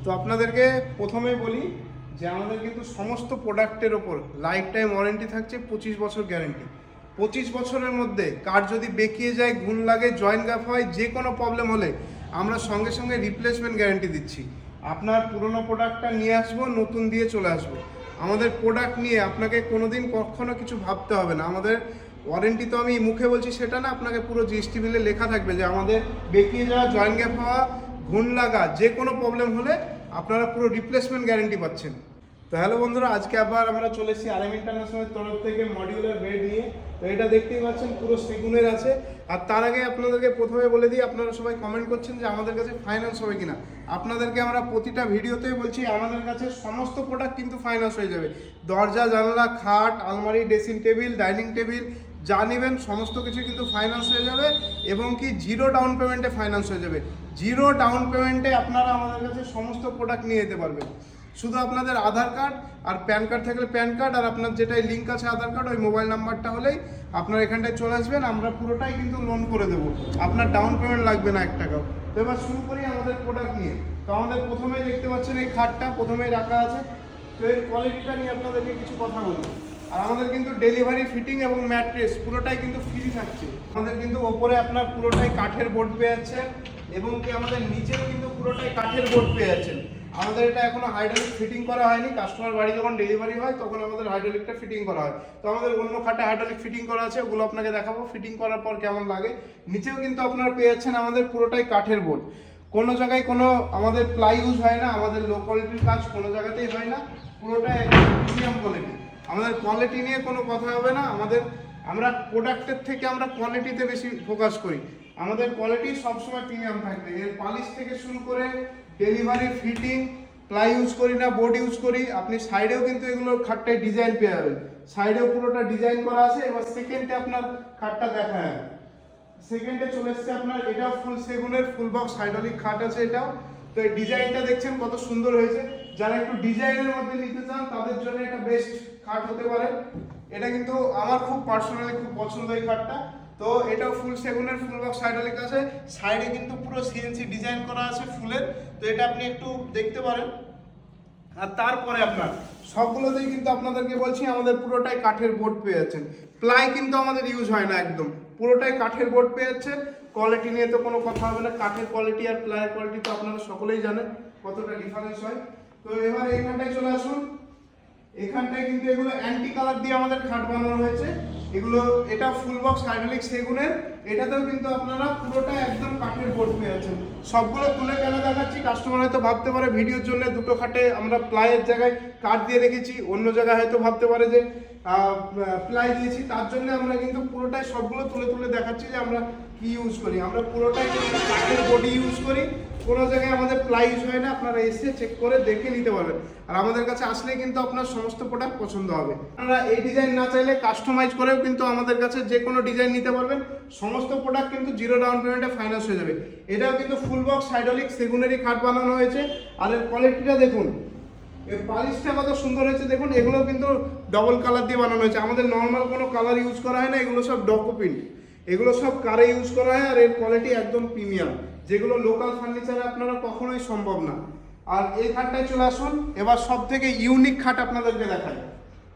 তো আপনাদেরকে প্রথমেই বলি যে আমাদের কিন্তু সমস্ত প্রোডাক্টের ওপর লাইফ টাইম ওয়ারেন্টি থাকছে, 25 বছর গ্যারেন্টি। 25 বছরের মধ্যে কার যদি বেঁকিয়ে যায়, ঘুণ লাগে, জয়েন্ট গ্যাপ হয়, যে কোনো প্রবলেম হলে আমরা সঙ্গে সঙ্গে রিপ্লেসমেন্ট গ্যারেন্টি দিচ্ছি। আপনার পুরনো প্রোডাক্টটা নিয়ে আসবো, নতুন দিয়ে চলে আসবো। আমাদের প্রোডাক্ট নিয়ে আপনাকে কোনোদিন কখনো কিছু ভাবতে হবে না। আমাদের ওয়ারেন্টি তো আমি মুখে বলছি সেটা না, আপনাকে পুরো জিএসটি বিলে লেখা থাকবে যে আমাদের বেঁকিয়ে যাওয়া, জয়েন্ট গ্যাপ হওয়া, ঘুণ লাগা, যে কোনো প্রবলেম হলে আপনারা পুরো রিপ্লেসমেন্ট গ্যারেন্টি পাচ্ছেন। তো হ্যালো বন্ধুরা, আজকে আবার আমরা চলে এসেছি আরএম ইন্টারন্যাশনালের তরফ থেকে মডিউলার বেড নিয়ে। তো এটা দেখতেই পাচ্ছেন পুরো সেগুনের আছে। আর তার আগে আপনাদেরকে প্রথমে বলে দিই, আপনারা সবাই কমেন্ট করছেন যে আমাদের কাছে ফাইন্যান্স হবে কিনা। আপনাদেরকে আমরা প্রতিটা ভিডিওতেই বলছি আমাদের কাছে সমস্ত প্রোডাক্ট কিন্তু ফাইন্যান্স হয়ে যাবে। দরজা, জানলা, খাট, আলমারি, ড্রেসিং টেবিল, ডাইনিং টেবিল যা নেবেন সমস্ত কিছু কিন্তু ফাইন্যান্স হয়ে যাবে, এবং কি জিরো ডাউন পেমেন্টে ফাইন্যান্স হয়ে যাবে। জিরো ডাউন পেমেন্টে আপনারা আমাদের কাছে সমস্ত প্রোডাক্ট নিয়ে যেতে পারবেন। শুধু আপনাদের আধার কার্ড আর প্যান কার্ড থাকলে প্যান কার্ড, আর আপনার যেটাই লিঙ্ক আছে আধার কার্ড, ওই মোবাইল নাম্বারটা হলেই আপনার এখানটায় চলে আসবেন, আমরা পুরোটাই কিন্তু লোন করে দেবো। আপনার ডাউন পেমেন্ট লাগবে না 1 টাকাও। তো এবার শুরু করি আমাদের প্রোডাক্ট নিয়ে। তো আমাদের প্রথমেই দেখতে পাচ্ছেন এই খাটটা প্রথমেই রাখা আছে। তো এর কোয়ালিটিটা নিয়ে আপনাদেরকে কিছু কথা বলবো। আর আমাদের কিন্তু ডেলিভারি, ফিটিং এবং ম্যাট্রেস পুরোটাই কিন্তু ফ্রি থাকছে। আমাদের কিন্তু ওপরে আপনার পুরোটাই কাঠের বোর্ড পেয়ে যাচ্ছেন, এবং কি আমাদের নিচেও কিন্তু পুরোটাই কাঠের বোর্ড পেয়ে যাচ্ছেন। আমাদের এটা এখনো হাইড্রোলিক ফিটিং করা হয়নি। কাস্টমার বাড়ি যখন ডেলিভারি হয় তখন আমাদের হাইড্রোলিকটা ফিটিং করা হয়। তো আমাদের অন্য খাটে হাইড্রোলিক ফিটিং করা আছে, ওগুলো আপনাকে দেখাবো ফিটিং করার পর কেমন লাগে। নিচেও কিন্তু আপনারা পেয়ে যাচ্ছেন আমাদের পুরোটাই কাঠের বোর্ড। কোনো জায়গায় কোনো আমাদের প্লাই ইউজ হয় না, আমাদের লো কোয়ালিটির কাজ কোনো জায়গাতেই হয় না, পুরোটাই প্রিমিয়াম কোয়ালিটি। আমাদের কোয়ালিটি নিয়ে কোনো কথা হবে না। আমরা প্রোডাক্টের থেকে আমরা কোয়ালিটিতে বেশি ফোকাস করি। আমাদের কোয়ালিটি সবসময় প্রিমিয়াম থাকবে। এর পালিশ থেকে শুরু করে ডেলিভারি, ফিটিং, প্লাই ইউজ করি না, বোর্ড ইউজ করি। আপনি সাইডেও কিন্তু এগুলোর খাটটায় ডিজাইন পেয়ে যাবেন, সাইডেও পুরোটা ডিজাইন করা আছে। এবার সেকেন্ডে আপনার খাটটা দেখা যাবে। সেকেন্ডে চলে এসছে আপনার, এটাও ফুল সেগুনের ফুল বক্স হাইড্রোলিক খাট আছে এটাও। তো এই ডিজাইনটা দেখছেন কত সুন্দর হয়েছে। যারা একটু ডিজাইনের মধ্যে নিতে চান তাদের জন্য এটা বেস্ট খাট হতে পারে। এটা কিন্তু আমার খুব পার্সোনালি খুব পছন্দ এই খাটটা। তো এটাও ফুল সেগুনের ফুল বক্স হাইড্রোলিক আছে, সাইডে কিন্তু পুরো সিএনসি ডিজাইন করা আছে ফুলের। তো এটা আপনি একটু দেখতে পারেন। আর তারপরে আপনার সবগুলোতেই কিন্তু আপনাদেরকে বলছি আমাদের পুরোটাই কাঠের বোর্ড পেয়ে যাচ্ছেন। প্লাই কিন্তু আমাদের ইউজ হয় না, একদম পুরোটাই কাঠের বোর্ড পেয়ে যাচ্ছেন। কোয়ালিটি নিয়ে তো কোনো কথা হবে না। কাঠের কোয়ালিটি আর প্লাইয়ের কোয়ালিটি তো আপনারা সকলেই জানেন কতটা ডিফারেন্স হয়। তো এবার এখানটায় চলে আসুন। এখানটায় কিন্তু এগুলো অ্যান্টি কালার দিয়ে আমাদের খাট বানানো হয়েছে। এগুলো এটা ফুল বক্স হাইড্রোলিক সেগুনের। এটাতেও কিন্তু আপনারা পুরোটা একদম কাঠের বোর্ড পেয়ে যাচ্ছেন। সবগুলো তুলে কেন দেখাচ্ছি, কাস্টমার হয়তো ভাবতে পারে ভিডিওর জন্য দুটো খাটে আমরা প্লাইয়ের জায়গায় কাঠ দিয়ে রেখেছি, অন্য জায়গায় হয়তো ভাবতে পারে যে প্লাই দিয়েছি। তার জন্য আমরা কিন্তু পুরোটাই সবগুলো তুলে তুলে দেখাচ্ছি যে আমরা কি ইউজ করি। আমরা পুরোটাই কাঠের বডি ইউজ করি, কোনো জায়গায় আমাদের প্লাই ইউজ হয় না। আপনারা এসে চেক করে দেখে নিতে পারবেন। আর আমাদের কাছে আসলে কিন্তু আপনার সমস্ত প্রোডাক্ট পছন্দ হবে। আপনারা এই ডিজাইন না চাইলে কাস্টমাইজ করেও কিন্তু আমাদের কাছে যে কোনো ডিজাইন নিতে পারবেন। সমস্ত প্রোডাক্ট কিন্তু জিরো ডাউন পেমেন্টে ফাইন্যান্স হয়ে যাবে। এটাও কিন্তু ফুল বক্স হাইড্রোলিক সেগুনেরই খাট বানানো হয়েছে। আর এর কোয়ালিটিটা দেখুন, এর পালিশটা কত সুন্দর হয়েছে দেখুন। এগুলো কিন্তু ডবল কালার দিয়ে বানানো হয়েছে। আমাদের নর্মাল কোনো কালার ইউজ করা হয় না, এগুলো সব ডকো প্রিন্ট, এগুলো সব কারে ইউজ করা হয়। আর এর কোয়ালিটি একদম প্রিমিয়াম, যেগুলো লোকাল ফার্নিচারে আপনারা কখনোই সম্ভব না। আর এই খাটটায় চলে আসুন। এবার সব থেকে ইউনিক খাট আপনাদেরকে দেখাই।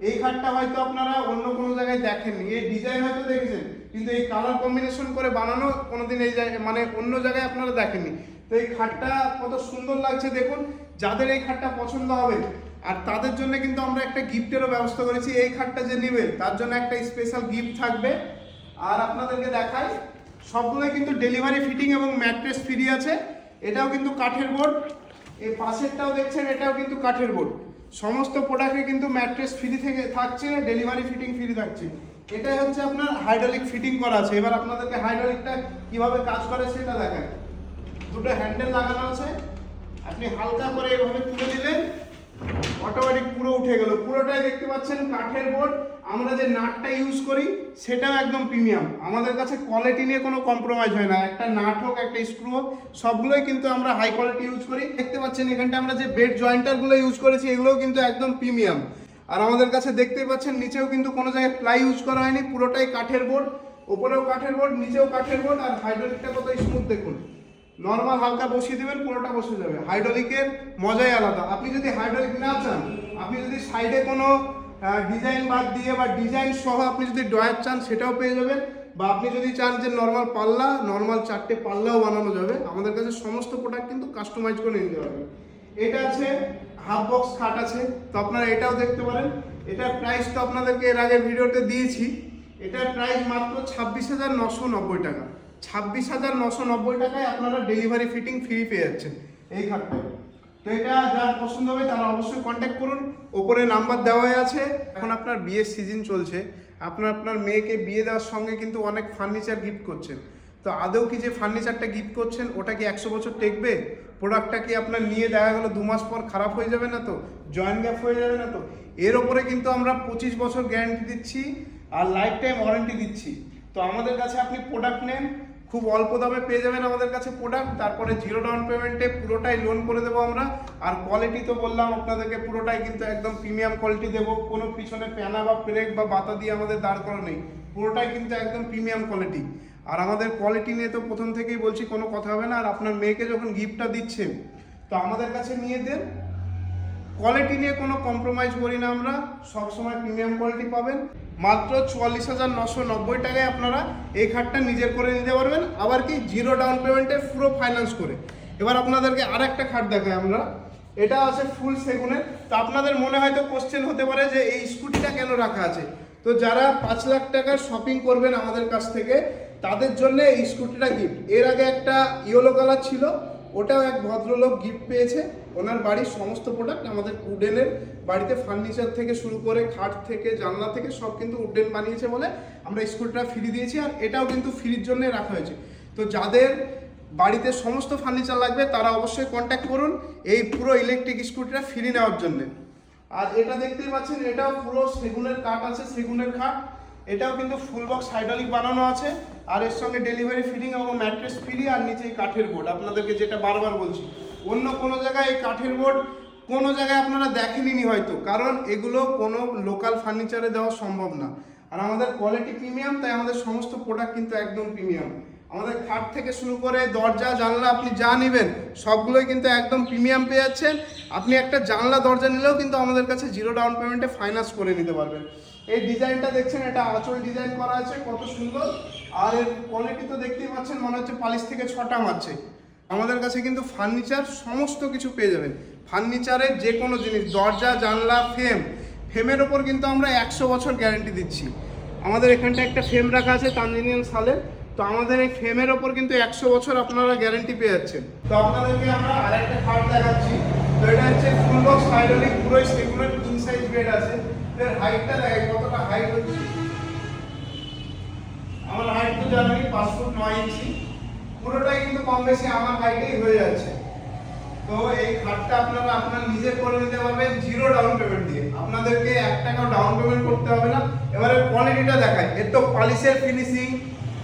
এই খাটটা হয়তো আপনারা অন্য কোনো জায়গায় দেখেননি। এই ডিজাইন হয়তো দেখেছেন, কিন্তু এই কালার কম্বিনেশন করে বানানো কোনোদিন এই জায়গায় মানে অন্য জায়গায় আপনারা দেখেননি। তো এই খাটটা কত সুন্দর লাগছে দেখুন। যাদের এই খাটটা পছন্দ হবে, আর তাদের জন্য কিন্তু আমরা একটা গিফটেরও ব্যবস্থা করেছি। এই খাটটা যে নেবে তার জন্য একটা স্পেশাল গিফট থাকবে। আর আপনাদেরকে দেখাই, সবগুলোই কিন্তু ডেলিভারি, ফিটিং এবং ম্যাট্রেস ফ্রি আছে। এটাও কিন্তু কাঠের বোর্ড। এই পাশেরটাও দেখছেন, এটাও কিন্তু কাঠের বোর্ড। সমস্ত প্রোডাক্টে কিন্তু ম্যাট্রেস ফ্রি থেকে থাকছে, ডেলিভারি, ফিটিং ফ্রি থাকছে। এটাই হচ্ছে আপনার হাইড্রোলিক ফিটিং করা আছে। এবার আপনাদেরকে হাইড্রোলিকটা কিভাবে কাজ করে সেটা দেখায়। দুটো হ্যান্ডেল লাগানো আছে, আপনি হালকা করে এভাবে তুলে দিলেন, অটোমেটিক পুরো উঠে গেল। পুরোটাই দেখতে পাচ্ছেন কাঠের বোর্ড। আমরা যে নাটটা ইউজ করি সেটাও একদম প্রিমিয়াম। আমাদের কাছে কোয়ালিটি নিয়ে কোনো কম্প্রোমাইজ হয় না। একটা নাট হোক, একটা স্ক্রু হোক, সবগুলোই কিন্তু আমরা হাই কোয়ালিটি ইউজ করি। দেখতে পাচ্ছেন এখানটা আমরা যে বেড জয়েন্টারগুলো ইউজ করেছি এগুলোও কিন্তু একদম প্রিমিয়াম। আর আমাদের কাছে দেখতেই পাচ্ছেন নিচেও কিন্তু কোনো জায়গায় প্লাই ইউজ করা হয়নি, পুরোটাই কাঠের বোর্ড। ওপরেও কাঠের বোর্ড, নিচেও কাঠের বোর্ড। আর হাইড্রোলিকটা কত স্মুথ দেখুন। নর্মাল হালকা বসিয়ে দেবেন, পুরোটা বসে যাবে। হাইড্রোলিকের মজাই আলাদা। আপনি যদি হাইড্রোলিক না চান, আপনি যদি সাইডে কোনো ডিজাইন বাদ দিয়ে বা ডিজাইন সহ আপনি যদি ড্রয়ার চান সেটাও পেয়ে যাবেন, বা আপনি যদি চান যে নর্মাল পাল্লা, নর্মাল 4টে পাল্লাও বানানো যাবে। আমাদের কাছে সমস্ত প্রোডাক্ট কিন্তু কাস্টমাইজ করে নিতে পারবেন। এটা আছে হাফ বক্স খাট আছে, তো আপনারা এটাও দেখতে পারেন। এটার প্রাইস তো আপনাদেরকে এর আগের ভিডিওতে দিয়েছি। এটার প্রাইস মাত্র 26,990 টাকা। 26,990 টাকায় আপনারা ডেলিভারি ফিটিং ফ্রি পেয়ে যাচ্ছেন এই খাটটা। তো এটা যার পছন্দ হবে তারা অবশ্যই কন্ট্যাক্ট করুন, ওপরে নাম্বার দেওয়াই আছে। এখন আপনার বিয়ের সিজন চলছে, আপনার মেয়েকে বিয়ে দেওয়ার সঙ্গে কিন্তু অনেক ফার্নিচার গিফট করছেন। তো আদৌ কি যে ফার্নিচারটা গিফট করছেন ওটা কি 100 বছর টেকবে? প্রোডাক্টটা কি আপনার নিয়ে দেখা গেলো 2 মাস পর খারাপ হয়ে যাবে না তো? জয়েন্ট গ্যাপ হয়ে যাবে না তো? এর ওপরে কিন্তু আমরা 25 বছর গ্যারান্টি দিচ্ছি আর লাইফ টাইম ওয়ারেন্টি দিচ্ছি। তো আমাদের কাছে আপনি প্রোডাক্ট নেন, খুব অল্প দামে পেয়ে যাবেন আমাদের কাছে প্রোডাক্ট। তারপরে 0 ডাউন পেমেন্টে পুরোটাই লোন করে দেবো আমরা। আর কোয়ালিটি তো বললাম আপনাদেরকে, পুরোটাই কিন্তু একদম প্রিমিয়াম কোয়ালিটি দেবো। কোনো পিছনে প্যানা বা ব্রেক বা বাতা দিয়ে আমাদের দাঁড় করা নেই, পুরোটাই কিন্তু একদম প্রিমিয়াম কোয়ালিটি। আর আমাদের কোয়ালিটি নিয়ে তো প্রথম থেকেই বলছি কোনো কথা হবে না। আর আপনার মেয়েকে যখন গিফটটা দিচ্ছেন তো আমাদের কাছে নিয়ে দেন, কোয়ালিটি নিয়ে কোনো কম্প্রোমাইজ করি না আমরা, সবসময় প্রিমিয়াম কোয়ালিটি পাবেন। মাত্র 44,990 টাকায় আপনারা এই খাটটা নিজের করে নিতে পারবেন, আবার কি 0 ডাউন পেমেন্টে পুরো ফাইন্যান্স করে। এবার আপনাদেরকে আরেকটা খাট দেখাই আমরা, এটা আছে ফুল সেগুনের। তো আপনাদের মনে হয়তো কোশ্চেন হতে পারে যে এই স্কুটিটা কেন রাখা আছে। তো যারা 5 লাখ টাকার শপিং করবেন আমাদের কাছ থেকে তাদের জন্য এই স্কুটিটা গিফট। এর আগে একটা ইয়েলো কালার ছিল, ওটাও এক ভদ্রলোক গিফট পেয়েছে। ওনার বাড়ির সমস্ত প্রোডাক্ট আমাদের উডেনের, বাড়িতে ফার্নিচার থেকে শুরু করে খাট থেকে জানলা থেকে সব কিন্তু উডেন বানিয়েছে বলে আমরা স্কুটিটা ফ্রি দিয়েছি। আর এটাও কিন্তু ফ্রির জন্য রাখা হয়েছে। তো যাদের বাড়িতে সমস্ত ফার্নিচার লাগবে তারা অবশ্যই কন্ট্যাক্ট করুন এই পুরো ইলেকট্রিক স্কুটিটা ফ্রি নেওয়ার জন্য। আর এটা দেখতেই পাচ্ছেন, এটাও পুরো সেগুনের কাঠ আছে, সেগুনের খাট। এটাও কিন্তু ফুল বক্স হাইড্রোলিক বানানো আছে। আর এর সঙ্গে ডেলিভারি ফিটিং এবং ম্যাট্রেস ফ্রি। আর নিচে কাঠের বোর্ড, আপনাদেরকে যেটা বারবার বলছি, অন্য কোনো জায়গায় এই কাঠের বোর্ড কোনো জায়গায় আপনারা দেখেননি হয়তো, কারণ এগুলো কোনো লোকাল ফার্নিচারে দেওয়া সম্ভব না। আর আমাদের কোয়ালিটি প্রিমিয়াম, তাই আমাদের সমস্ত প্রোডাক্ট কিন্তু একদম প্রিমিয়াম। আমাদের খাট থেকে শুরু করে দরজা জানলা আপনি যা নেবেন সবগুলোই কিন্তু একদম প্রিমিয়াম পেয়ে যাচ্ছেন। আপনি একটা জানলা দরজা নিলেও কিন্তু আমাদের কাছে 0 ডাউন পেমেন্টে ফাইন্যান্স করে নিতে পারবেন। এই ডিজাইনটা দেখছেন, এটা আঁচল ডিজাইন করা আছে, কত সুন্দর। আর এর কোয়ালিটি তো দেখতেই পাচ্ছেন, মনে হচ্ছে পালিশ থেকে 6টা মারছে। আমাদের কাছে কিন্তু ফার্নিচার সমস্ত কিছু পেয়ে যাবেন। ফার্নিচারের যে কোনো জিনিস, দরজা জানলা ফ্রেমের ওপর কিন্তু আমরা 100 বছর গ্যারেন্টি দিচ্ছি। আমাদের এখানটা একটা ফ্রেম রাখা আছে তানজানিয়ান শালের, তো আমাদের এই ফ্রেমের ওপর কিন্তু 100 বছর আপনারা গ্যারেন্টি পেয়ে যাচ্ছেন। তো আপনাদেরকে আমরা আরেকটা খাট দেখাচ্ছি। তো এটা হচ্ছে ফুল বক্স হাইড্রোলিক, পুরো সেগুনের কিং সাইজ বেড আছে। এর হাইটটা দেখেন কতটা হাইট হচ্ছে। আমার হাইট তো জানেনই 5 ফুট 9 ইঞ্চি, পুরোটাই কিন্তু কম বেশি আমার হাইটেই হয়ে যাচ্ছে। তো এই খাটটা আপনারা আপনার নিজে করে নিতে পারবেন 0 ডাউন পেমেন্ট দিয়ে। আপনাদেরকে 1 টাকাও ডাউন পেমেন্ট করতে হবে না। এবারে কোয়ালিটিটা দেখাই, এর তো পলিশের ফিনিশিং,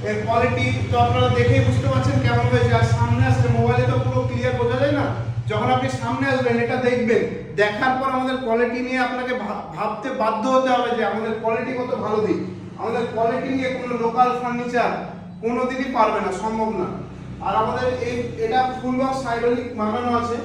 এর কোয়ালিটি তো আপনারা দেখেই বুঝতে পারছেন কেমন হয়েছে। আর সামনে আসলে মোবাইলে তো পুরো ক্লিয়ার বোঝা যায় না, যখন আপনি সামনে আসবেন এটা দেখবেন, দেখার পর আমাদের কোয়ালিটি নিয়ে আপনাকে ভাবতে বাধ্য হতে হবে যে আমাদের কোয়ালিটি কত ভালো দিক। আমাদের কোয়ালিটি নিয়ে কোনো লোকাল ফার্নিচার কোনোদিনই পারবে না, সম্ভব না। আর আমাদের এটা ফুল বক্স হাইড্রোলিক বানানো আছে।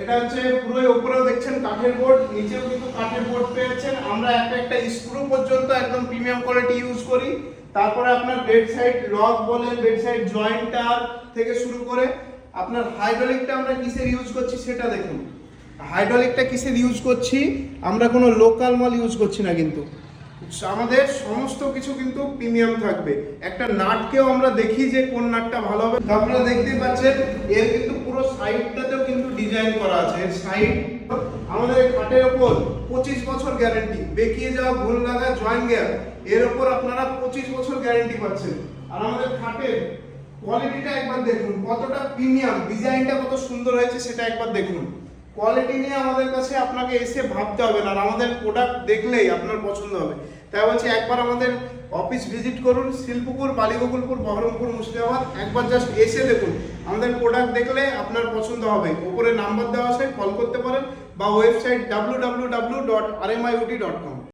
এটা হচ্ছে পুরো উপরেও দেখছেন কাঠের বোর্ড, নিচেও কিন্তু কাঠের বোর্ড পেয়েছেন। আমরা একটা স্ক্রু পর্যন্ত একদম প্রিমিয়াম কোয়ালিটি ইউজ করি। তারপরে আপনার বেড সাইড লক বলেন, বেড সাইড জয়েন্টার থেকে শুরু করে আপনার হাইড্রোলিকটা আমরা কিসের ইউজ করছি সেটা দেখুন। হাইড্রোলিকটা কিসের ইউজ করছি, আমরা কোনো লোকাল মাল ইউজ করছি না, কিন্তু আমাদের সমস্ত কিছু কিন্তু প্রিমিয়াম থাকবে। একটা নাটকেও আমরা দেখি যে কোন নাটটা ভালো হবে। আপনারা দেখতেই পাচ্ছেন এর কিন্তু পুরো সাইডটাতেও কিন্তু ডিজাইন করা আছে। এর সাইড আমাদের খাটের ওপর 25 বছর গ্যারান্টি, বেঁকিয়ে যাওয়া ঘুল লাগা জয়েন্ট গ্যাপ এর ওপর আপনারা 25 বছর গ্যারান্টি পাচ্ছেন। আর আমাদের খাটের কোয়ালিটিটা একবার দেখুন কতটা প্রিমিয়াম, ডিজাইনটা কত সুন্দর হয়েছে সেটা একবার দেখুন। কোয়ালিটি নিয়ে আমাদের কাছে আপনাকে এসে ভাবতে হবে না, আর আমাদের প্রোডাক্ট দেখলেই আপনার পছন্দ হবে। তাই বলছি একবার আমাদের অফিস ভিজিট করুন, শিলপুকুর, বালিগোকুলপুর, বহরমপুর, মুর্শিদাবাদ। একবার জাস্ট এসে দেখুন, আমাদের প্রোডাক্ট দেখলে আপনার পছন্দ হবে। উপরে নাম্বার দেওয়া আছে, কল করতে পারেন, বা ওয়েবসাইট www.rmiud.com।